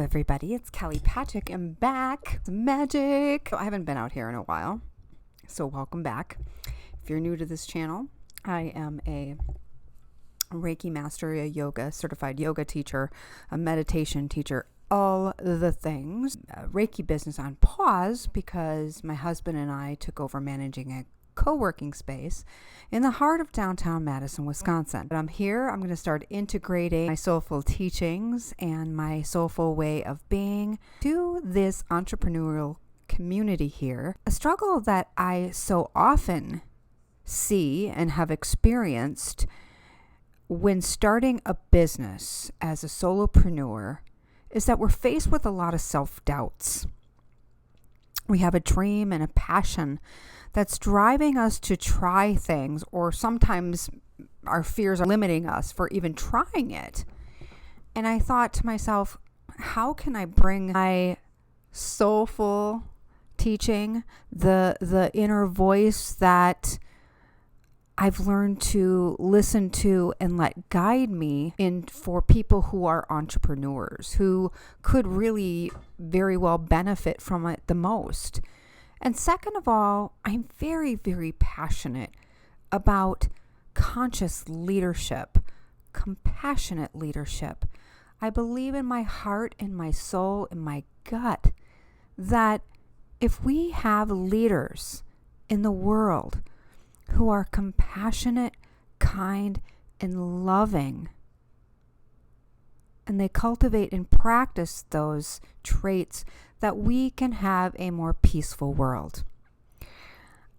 Everybody, it's Kelly Patrick. I'm back. It's magic. I haven't been out here in a while, so welcome back. If you're new to this channel, I am a Reiki master, a yoga certified yoga teacher, a meditation teacher, all the things. Reiki business on pause because my husband and I took over managing a co-working space in the heart of downtown Madison, Wisconsin. But I'm here. I'm going to start integrating my soulful teachings and my soulful way of being to this entrepreneurial community here. A struggle that I so often see and have experienced when starting a business as a solopreneur is that we're faced with a lot of self-doubts. We have a dream and a passion that's driving us to try things, or sometimes our fears are limiting us for even trying it. And I thought to myself, how can I bring my soulful teaching, the inner voice that I've learned to listen to and let guide me in for people who are entrepreneurs, who could really very well benefit from it the most. And second of all, I'm very, very passionate about conscious leadership, compassionate leadership. I believe in my heart, in my soul, in my gut, that if we have leaders in the world who are compassionate, kind, and loving, and they cultivate and practice those traits, that we can have a more peaceful world.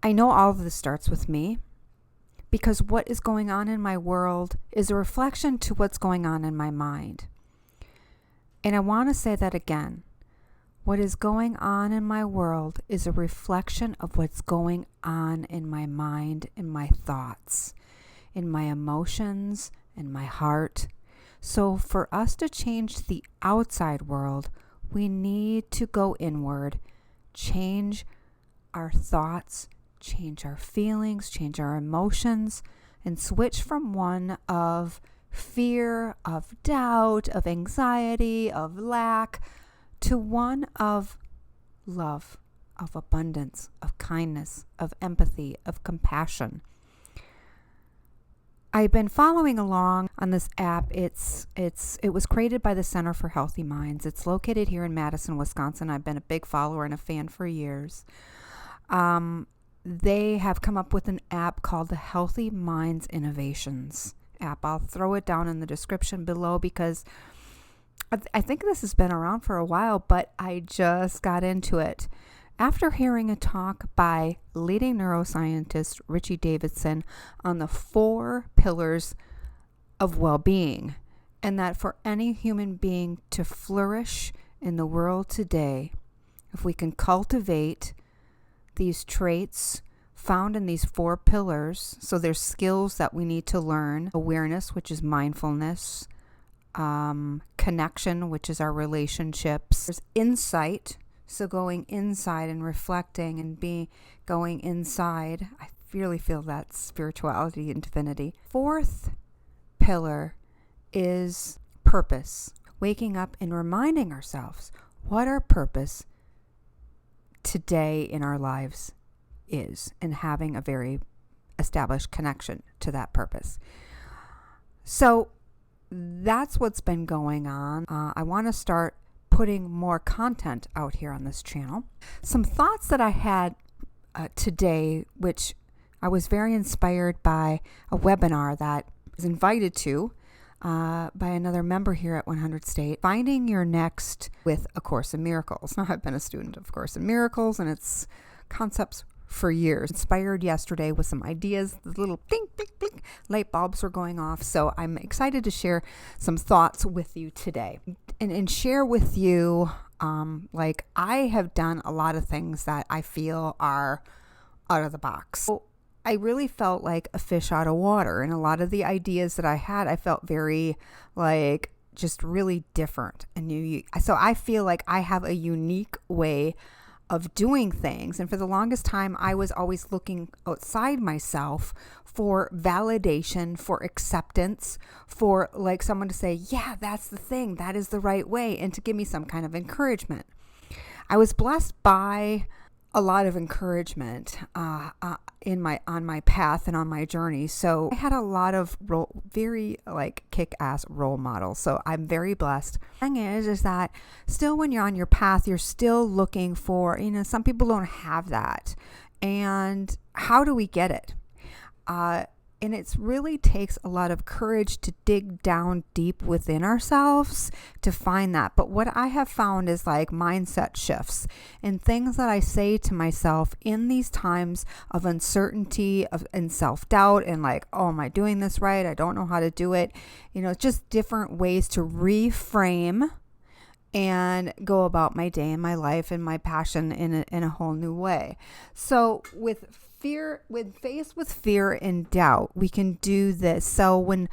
I know all of this starts with me because what is going on in my world is a reflection to what's going on in my mind. And I want to say that again. What is going on in my world is a reflection of what's going on in my mind, in my thoughts, in my emotions, in my heart. So for us to change the outside world, we need to go inward, change our thoughts, change our feelings, change our emotions, and switch from one of fear, of doubt, of anxiety, of lack, to one of love, of abundance, of kindness, of empathy, of compassion. I've been following along on this app. It was created by the Center for Healthy Minds. It's located here in Madison, Wisconsin. I've been a big follower and a fan for years. They have come up with an app called the Healthy Minds Innovations app. I'll throw it down in the description below because I think this has been around for a while, but I just got into it after hearing a talk by leading neuroscientist Richie Davidson on the 4 pillars of well-being, and that for any human being to flourish in the world today, if we can cultivate these traits found in these 4 pillars, so there's skills that we need to learn: awareness, which is mindfulness, connection, which is our relationships, there's insight, so going inside and reflecting and going inside. I really feel that spirituality and divinity. 4th pillar is purpose. Waking up and reminding ourselves what our purpose today in our lives is, and having a very established connection to that purpose. So that's what's been going on. I want to start putting more content out here on this channel. Some thoughts that I had today, which I was very inspired by a webinar that I was invited to by another member here at 100 State, Finding Your Next with A Course in Miracles. Now, I've been a student of Course in Miracles and its concepts for years. Inspired yesterday with some ideas. The little blink, blink, blink light bulbs were going off. So I'm excited to share some thoughts with you today and share with you, like, I have done a lot of things that I feel are out of the box. So I really felt like a fish out of water, and a lot of the ideas that I had, I felt very like just really different and new. So I feel like I have a unique way of doing things. And for the longest time, I was always looking outside myself for validation, for acceptance, for like someone to say, yeah, that's the thing, that is the right way, and to give me some kind of encouragement. I was blessed by a lot of encouragement on my path and on my journey. So I had a lot of very like kick-ass role models. So I'm very blessed. The thing is that still when you're on your path, you're still looking for, some people don't have that. And how do we get it? And it really takes a lot of courage to dig down deep within ourselves to find that. But what I have found is like mindset shifts and things that I say to myself in these times of uncertainty and self-doubt and like, oh, am I doing this right? I don't know how to do it. Just different ways to reframe and go about my day and my life and my passion in a whole new way. So faced with fear and doubt, we can do this. So when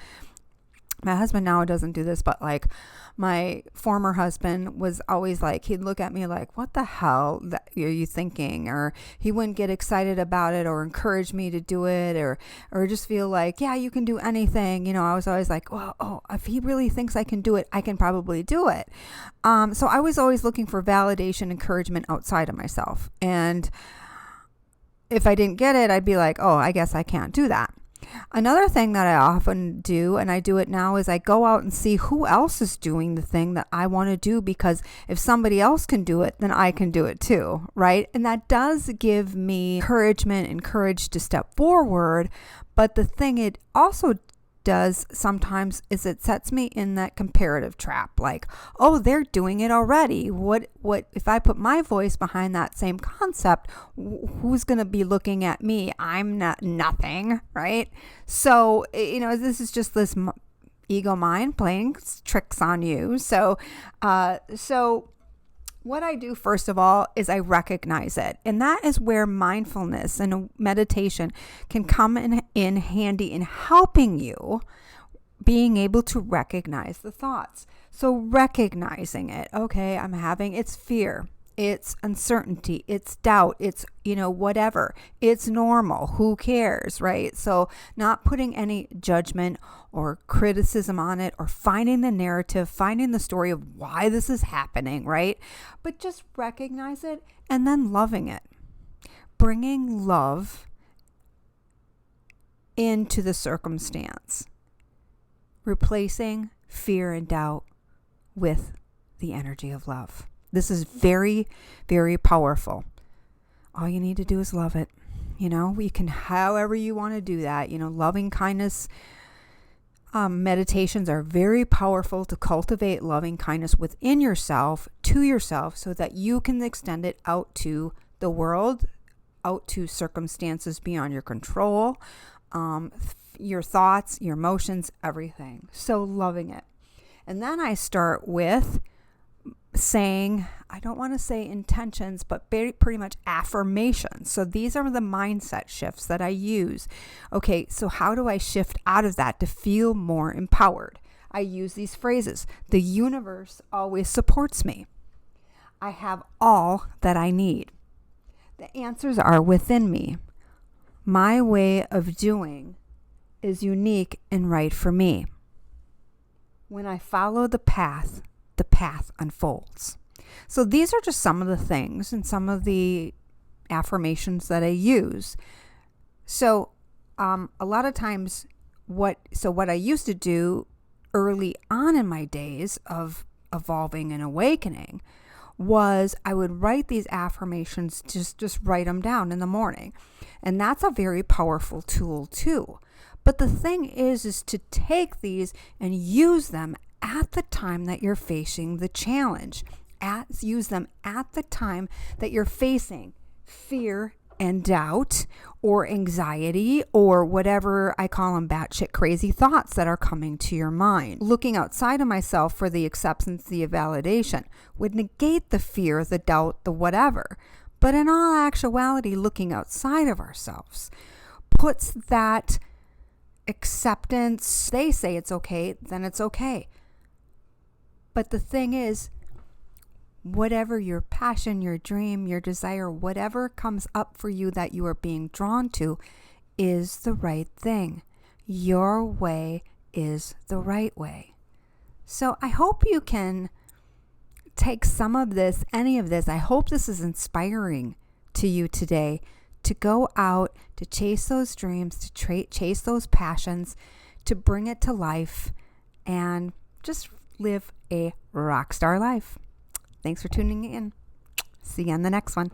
my husband now doesn't do this, but like my former husband was always like, he'd look at me like, what the hell are you thinking? Or he wouldn't get excited about it or encourage me to do it or just feel like, yeah, you can do anything. I was always like, well, if he really thinks I can do it, I can probably do it. So I was always looking for validation, encouragement outside of myself. And if I didn't get it, I'd be like, oh, I guess I can't do that. Another thing that I often do, and I do it now, is I go out and see who else is doing the thing that I want to do, because if somebody else can do it, then I can do it too, right? And that does give me encouragement and courage to step forward. But the thing it also does sometimes is it sets me in that comparative trap, like, oh, they're doing it already. What if I put my voice behind that same concept? Who's going to be looking at me? I'm nothing, right? So this is just this ego mind playing tricks on you. So what I do first of all is I recognize it. And that is where mindfulness and meditation can come in handy in helping you being able to recognize the thoughts. So recognizing it, okay, it's fear, it's uncertainty, it's doubt, it's, whatever, it's normal, who cares, right? So not putting any judgment or criticism on it or finding the narrative, finding the story of why this is happening, right? But just recognize it and then loving it. Bringing love into the circumstance. Replacing fear and doubt with the energy of love. This is very, very powerful. All you need to do is love it. You can, however you want to do that. Loving kindness meditations are very powerful to cultivate loving kindness within yourself, to yourself, so that you can extend it out to the world, out to circumstances beyond your control, your thoughts, your emotions, everything. So loving it. And then I start with saying, I don't want to say intentions, but pretty much affirmations. So these are the mindset shifts that I use. Okay, so how do I shift out of that to feel more empowered? I use these phrases. The universe always supports me. I have all that I need. The answers are within me. My way of doing is unique and right for me. When I follow the path unfolds. So these are just some of the things and some of the affirmations that I use. So a lot of times what I used to do early on in my days of evolving and awakening was I would write these affirmations, just write them down in the morning. And that's a very powerful tool too. But the thing is to take these and use them at the time that you're facing the challenge. Use them at the time that you're facing fear and doubt or anxiety or whatever I call them batshit crazy thoughts that are coming to your mind. Looking outside of myself for the acceptance, the validation would negate the fear, the doubt, the whatever. But in all actuality, looking outside of ourselves puts that acceptance. They say it's okay, then it's okay. But the thing is, whatever your passion, your dream, your desire, whatever comes up for you that you are being drawn to is the right thing. Your way is the right way. So I hope you can take some of this, any of this. I hope this is inspiring to you today to go out, to chase those dreams, to chase those passions, to bring it to life, and just live a rock star life. Thanks for tuning in. See you on the next one.